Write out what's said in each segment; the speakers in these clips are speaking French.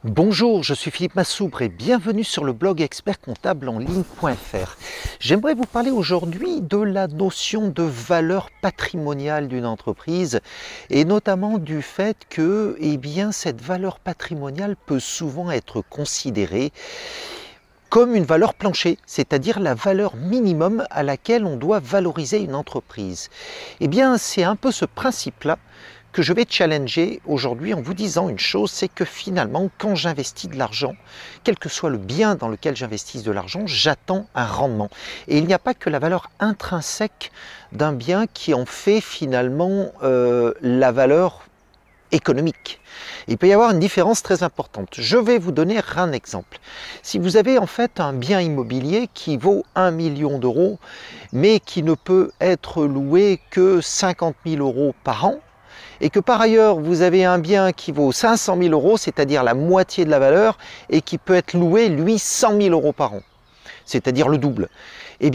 Bonjour, je suis Philippe Massoubre et bienvenue sur le blog expertcomptableenligne.fr. J'aimerais vous parler aujourd'hui de la notion de valeur patrimoniale d'une entreprise et notamment du fait que cette valeur patrimoniale peut souvent être considérée comme une valeur plancher, c'est-à-dire la valeur minimum à laquelle on doit valoriser une entreprise. C'est un peu ce principe-là que je vais challenger aujourd'hui en vous disant une chose, c'est que finalement, quand j'investis de l'argent, quel que soit le bien dans lequel j'investisse de l'argent, j'attends un rendement. Et il n'y a pas que la valeur intrinsèque d'un bien qui en fait finalement la valeur économique. Il peut y avoir une différence très importante. Je vais vous donner un exemple. Si vous avez en fait un bien immobilier qui vaut 1 million d'euros, mais qui ne peut être loué que 50 000 euros par an, et que par ailleurs vous avez un bien qui vaut 500 000 euros, c'est-à-dire la moitié de la valeur, et qui peut être loué, lui, 100 000 euros par an, c'est-à-dire le double.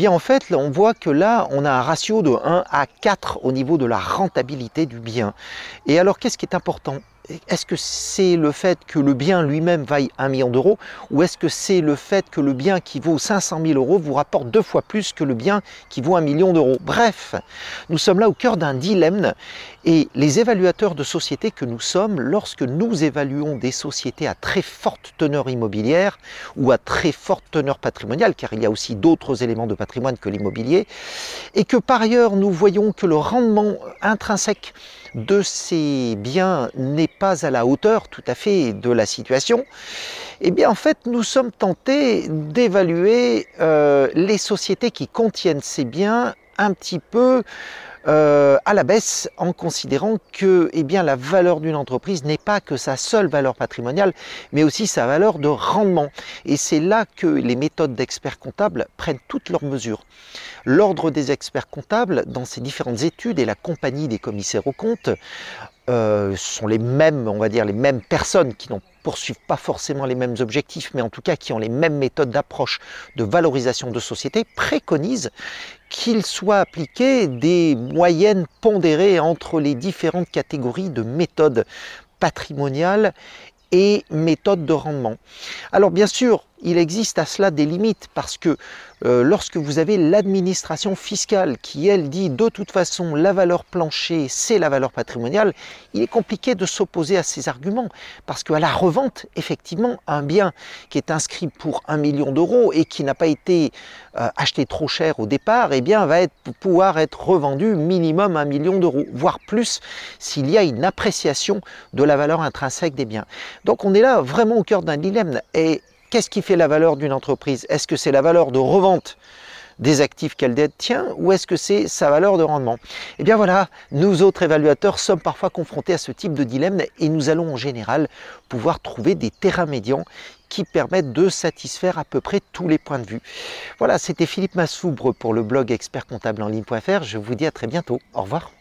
En fait, on voit que là, on a un ratio de 1 à 4 au niveau de la rentabilité du bien. Et alors, qu'est-ce qui est important ? Est-ce que c'est le fait que le bien lui-même vaille 1 million d'euros ou est-ce que c'est le fait que le bien qui vaut 500 000 euros vous rapporte 2 fois plus que le bien qui vaut 1 million d'euros? Bref, nous sommes là au cœur d'un dilemme et les évaluateurs de sociétés que nous sommes, lorsque nous évaluons des sociétés à très forte teneur immobilière ou à très forte teneur patrimoniale, car il y a aussi d'autres éléments de patrimoine que l'immobilier, et que par ailleurs nous voyons que le rendement intrinsèque de ces biens n'est pas à la hauteur tout à fait de la situation, en fait nous sommes tentés d'évaluer les sociétés qui contiennent ces biens un petit peu à la baisse, en considérant que la valeur d'une entreprise n'est pas que sa seule valeur patrimoniale, mais aussi sa valeur de rendement. Et c'est là que les méthodes d'experts comptables prennent toutes leurs mesures. L'ordre des experts comptables, dans ces différentes études, et la compagnie des commissaires aux comptes, sont les mêmes, on va dire, les mêmes personnes qui n'ont poursuivent pas forcément les mêmes objectifs, mais en tout cas qui ont les mêmes méthodes d'approche de valorisation de société, préconisent qu'il soit appliqué des moyennes pondérées entre les différentes catégories de méthodes patrimoniales et méthodes de rendement. Alors bien sûr, il existe à cela des limites parce que lorsque vous avez l'administration fiscale qui, elle, dit de toute façon la valeur plancher c'est la valeur patrimoniale, il est compliqué de s'opposer à ces arguments parce qu'à la revente, effectivement, un bien qui est inscrit pour 1 million d'euros et qui n'a pas été acheté trop cher au départ, va pouvoir être revendu minimum 1 million d'euros, voire plus s'il y a une appréciation de la valeur intrinsèque des biens. Donc on est là vraiment au cœur d'un dilemme. Et qu'est-ce qui fait la valeur d'une entreprise? Est-ce que c'est la valeur de revente des actifs qu'elle détient ou est-ce que c'est sa valeur de rendement? Voilà, nous autres évaluateurs sommes parfois confrontés à ce type de dilemme et nous allons en général pouvoir trouver des terrains médians qui permettent de satisfaire à peu près tous les points de vue. Voilà, c'était Philippe Massoubre pour le blog expertcomptableenligne.fr. Je vous dis à très bientôt. Au revoir.